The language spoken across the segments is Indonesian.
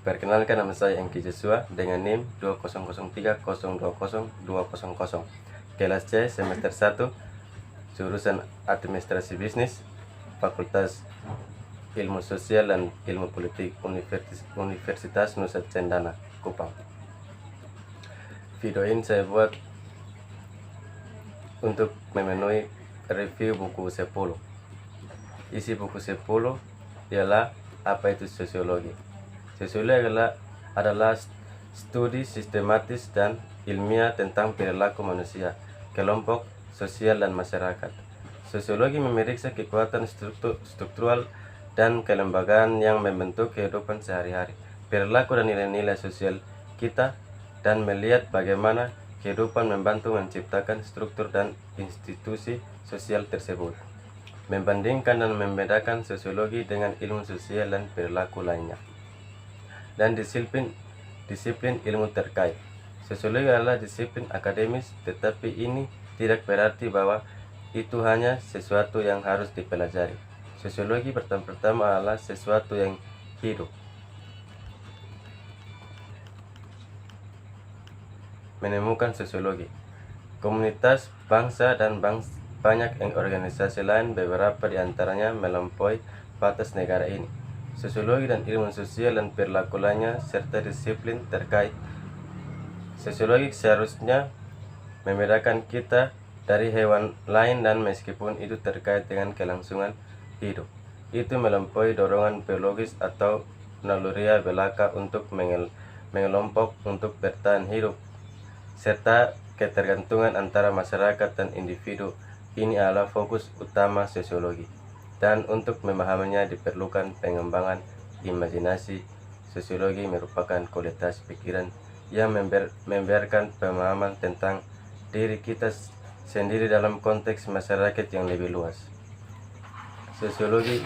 Perkenalkan, nama saya Engki Joshua dengan NIM 2003020200. Kelas C semester 1, jurusan Administrasi Bisnis, Fakultas Ilmu Sosial dan Ilmu Politik, Universitas Nusa Cendana, Kupang. Video ini saya buat untuk memenuhi review buku 10. Isi buku 10 ialah apa itu sosiologi. Sosiologi adalah studi sistematis dan ilmiah tentang perilaku manusia, kelompok sosial dan masyarakat. Sosiologi memeriksa kekuatan struktural dan kelembagaan yang membentuk kehidupan sehari-hari, perilaku dan nilai-nilai sosial kita, dan melihat bagaimana kehidupan membantu menciptakan struktur dan institusi sosial tersebut. Membandingkan dan membedakan sosiologi dengan ilmu sosial dan perilaku lainnya, dan disiplin ilmu terkait. Sosiologi adalah disiplin akademis, tetapi ini tidak berarti bahwa itu hanya sesuatu yang harus dipelajari. Sosiologi pertama adalah sesuatu yang hidup. Menemukan sosiologi. Komunitas, bangsa, dan banyak organisasi lain, beberapa di antaranya melampaui batas negara ini. Sosiologi dan ilmu sosial dan perilaku lainnya, serta disiplin terkait. Sosiologi seharusnya membedakan kita dari hewan lain, dan meskipun itu terkait dengan kelangsungan hidup, itu melampaui dorongan biologis atau naluriah belaka untuk mengelompok untuk bertahan hidup, serta ketergantungan antara masyarakat dan individu. Ini adalah fokus utama sosiologi, dan untuk memahaminya diperlukan pengembangan imajinasi. Sosiologi merupakan kualitas pikiran yang memberikan pemahaman tentang diri kita sendiri dalam konteks masyarakat yang lebih luas. Sosiologi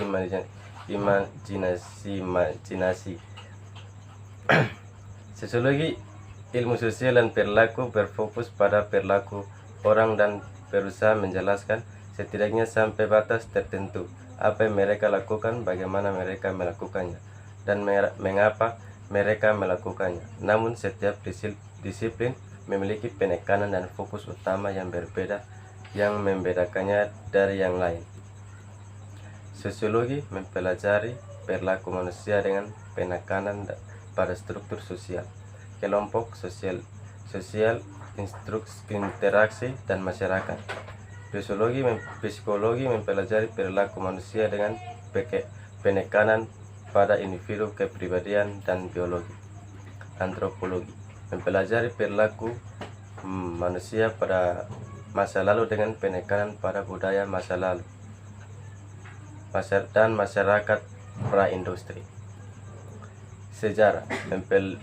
imajinasi. Sosiologi ilmu sosial dan perilaku berfokus pada perilaku orang dan berusaha menjelaskan setidaknya sampai batas tertentu apa yang mereka lakukan, bagaimana mereka melakukannya, dan mengapa mereka melakukannya. Namun setiap disiplin memiliki penekanan dan fokus utama yang berbeda yang membedakannya dari yang lain. Sosiologi mempelajari perilaku manusia dengan penekanan pada struktur sosial, kelompok sosial, interaksi, dan masyarakat. Psikologi mempelajari perilaku manusia dengan penekanan pada individu, kepribadian, dan biologi. Antropologi mempelajari perilaku manusia pada masa lalu dengan penekanan pada budaya masa lalu dan masyarakat pra-industri. Sejarah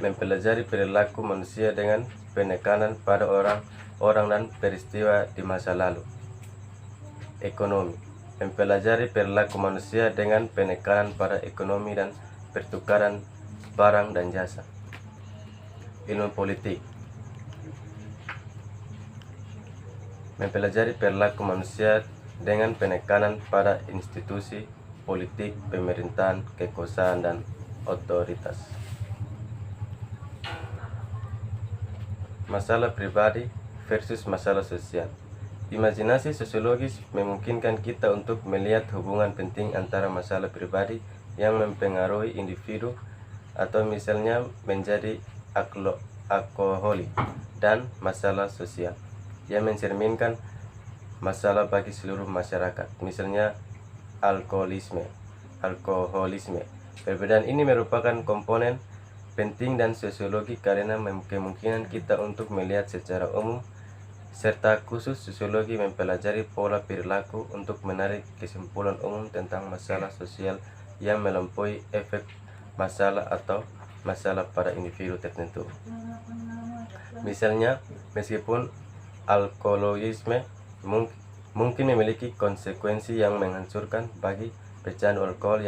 mempelajari perilaku manusia dengan penekanan pada orang dan peristiwa di masa lalu. Ekonomi mempelajari perilaku manusia dengan penekanan pada ekonomi dan pertukaran barang dan jasa. Ilmu politik mempelajari perilaku manusia dengan penekanan pada institusi politik, pemerintahan, kekuasaan, dan otoritas. Masalah pribadi versus masalah sosial. Imajinasi sosiologis memungkinkan kita untuk melihat hubungan penting antara masalah pribadi yang mempengaruhi individu, atau misalnya menjadi alkoholik, dan masalah sosial yang mencerminkan masalah bagi seluruh masyarakat, misalnya alkoholisme. Perbedaan ini merupakan komponen penting dan sosiologi karena kemungkinan kita untuk melihat secara umum, serta khusus sosiologi mempelajari pola perilaku untuk menarik kesimpulan umum tentang masalah sosial yang melampaui efek masalah atau masalah pada individu tertentu. Misalnya, meskipun alkoholisme mungkin memiliki konsekuensi yang menghancurkan bagi pecandu alkohol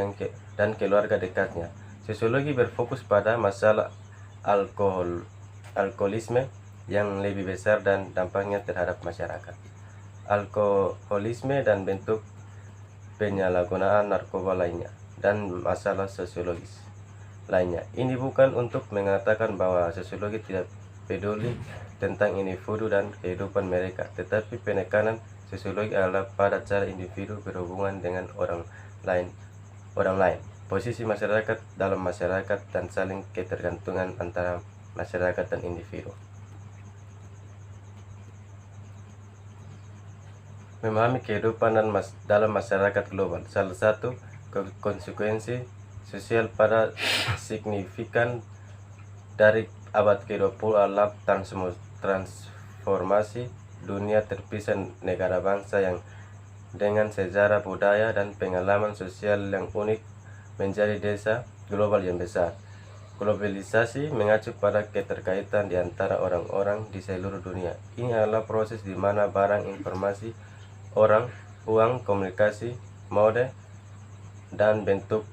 dan keluarga dekatnya, sosiologi berfokus pada masalah alkoholisme yang lebih besar dan dampaknya terhadap masyarakat. Alkoholisme dan bentuk penyalahgunaan narkoba lainnya, dan masalah sosiologis. lainnya. Ini bukan untuk mengatakan bahwa sosiologi tidak peduli tentang individu dan kehidupan mereka, tetapi penekanan sosiologi adalah pada cara individu berhubungan dengan orang lain, posisi masyarakat dalam masyarakat, dan saling ketergantungan antara masyarakat dan individu. Memahami kehidupan dalam masyarakat global. Salah satu konsekuensi sosial pada signifikan dari abad ke-20 adalah transformasi dunia terpisah negara bangsa yang dengan sejarah budaya dan pengalaman sosial yang unik menjadi desa global yang besar. Globalisasi mengacu pada keterkaitan di antara orang-orang di seluruh dunia. Ini adalah proses di mana barang, informasi, orang, uang, komunikasi, mode, dan bentuk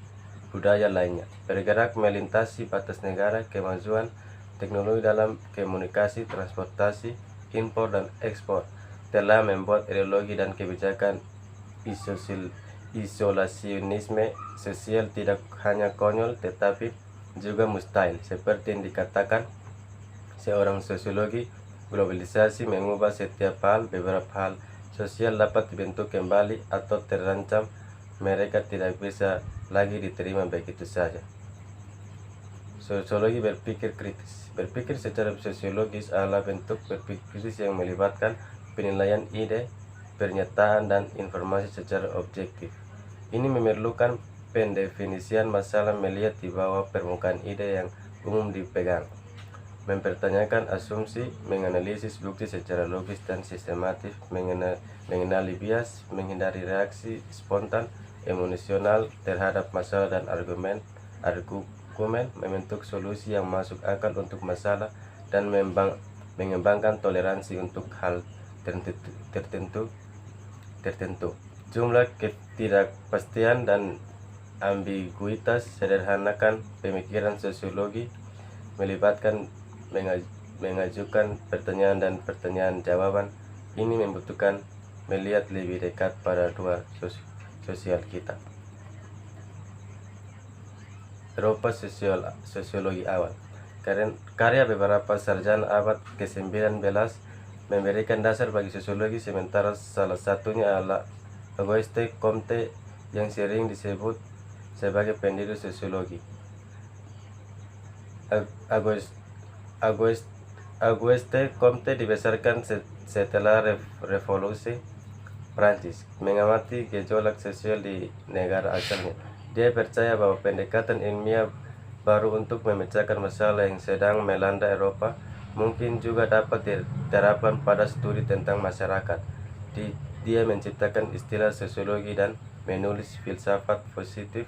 budaya lainnya bergerak melintasi batas negara. Kemajuan teknologi dalam komunikasi, transportasi, impor dan ekspor telah membuat ideologi dan kebijakan isolasionisme sosial tidak hanya konyol tetapi juga mustahil. Seperti yang dikatakan seorang sosiologi, globalisasi mengubah setiap hal. Beberapa hal sosial dapat dibentuk kembali atau terancam. Mereka tidak bisa lagi diterima begitu saja. Sosiologi berpikir kritis. Berpikir secara sosiologis adalah bentuk berpikir kritis yang melibatkan penilaian ide, pernyataan, dan informasi secara objektif. Ini memerlukan pendefinisian masalah, melihat di bawah permukaan ide yang umum dipegang, mempertanyakan asumsi, menganalisis bukti secara logis dan sistematis, mengenali bias, menghindari reaksi spontan emosional terhadap masalah dan argumen, membentuk solusi yang masuk akal untuk masalah, dan mengembangkan toleransi untuk hal tertentu. Jumlah ketidakpastian dan ambiguitas. Sederhanakan pemikiran sosiologi melibatkan mengajukan pertanyaan dan pertanyaan jawaban. Ini membutuhkan melihat lebih dekat pada dua sosial kita. Eropa sosiologi awal. Karya beberapa sarjana abad ke-19 memberikan dasar bagi sosiologi, sementara salah satunya adalah Auguste Comte yang sering disebut sebagai pendiri sosiologi. Auguste Comte dibesarkan setelah revolusi Prancis, mengamati gejolak sosial di negara asalnya. Dia percaya bahwa pendekatan ilmiah baru untuk memecahkan masalah yang sedang melanda Eropa mungkin juga dapat diterapkan pada studi tentang masyarakat. Dia menciptakan istilah sosiologi dan menulis filsafat positif,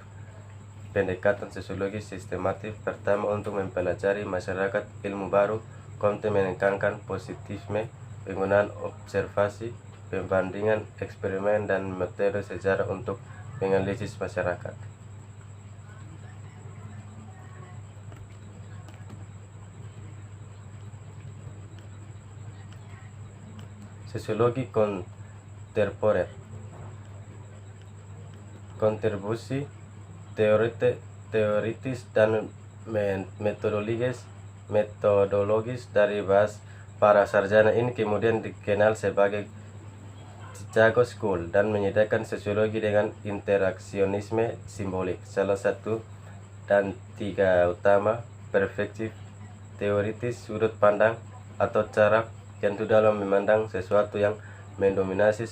pendekatan sosiologi sistematif pertama untuk mempelajari masyarakat, ilmu baru. Comte menekankan positivisme, penggunaan observasi, pembandingan eksperimen, dan metode sejarah untuk menganalisis masyarakat. Sosiologi kontemporer. Kontribusi teoritis dan metodologis dari para sarjana ini kemudian dikenal sebagai Chicago School dan menyediakan sosiologi dengan interaksionisme simbolik. Salah satu dan tiga utama perspektif teoritis, sudut pandang atau cara tentu dalam memandang sesuatu yang mendominasi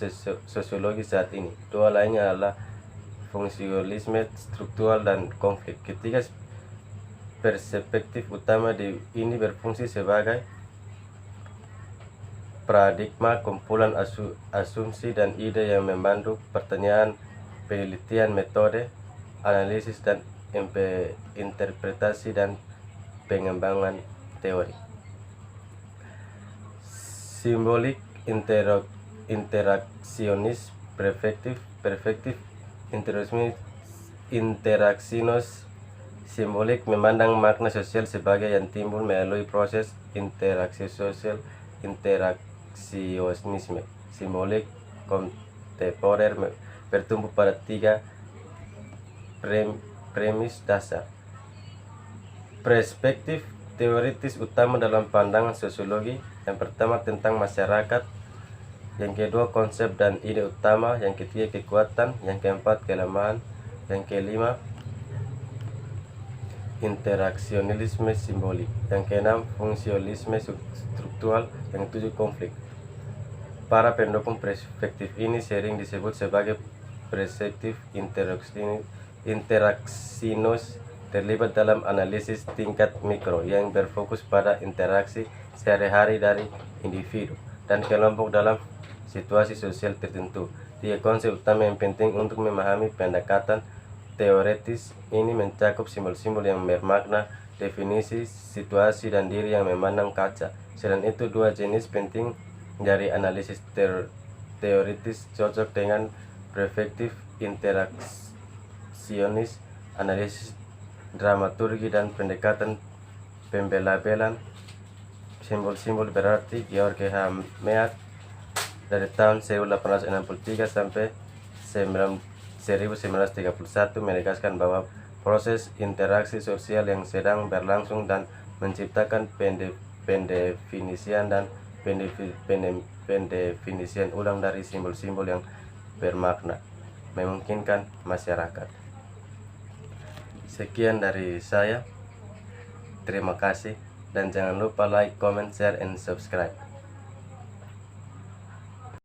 sosiologi saat ini. Dua lainnya adalah fungsionalisme struktural dan konflik. Ketiga perspektif utama ini berfungsi sebagai paradigma, kumpulan asumsi dan ide yang membantu pertanyaan, penelitian, metode, analisis dan interpretasi dan pengembangan teori. Simbolik interaksionis perspektif interaksionis simbolik memandang makna sosial sebagai yang timbul melalui proses interaksi sosial. Interaksionisme simbolik kontemporer bertumbuh pada tiga premis dasar. Perspektif teoritis utama dalam pandangan sosiologi. Yang pertama tentang masyarakat, yang kedua konsep dan ide utama, yang ketiga kekuatan, yang keempat kelemahan, yang kelima interaksionalisme simbolik, yang keenam fungsionalisme struktural, yang ketujuh konflik. Para pendukung perspektif ini sering disebut sebagai perspektif interaksinus, terlibat dalam analisis tingkat mikro yang berfokus pada interaksi sehari-hari dari individu dan kelompok dalam situasi sosial tertentu. Tiga konsep utama yang penting untuk memahami pendekatan teoretis ini mencakup simbol-simbol yang bermakna, definisi, situasi, dan diri yang memandang kaca. Selain itu, dua jenis penting dari analisis teoritis cocok dengan perspektif interaksionis, analisis dramaturgi, dan pendekatan pembelabelan simbol-simbol berarti. George Hameat dari tahun 1863 sampai 1931 menegaskan bahwa proses interaksi sosial yang sedang berlangsung dan menciptakan pendefinisian dan pendefinisian ulang dari simbol-simbol yang bermakna memungkinkan masyarakat. Sekian dari saya. Terima kasih dan jangan lupa like, comment, share, and subscribe.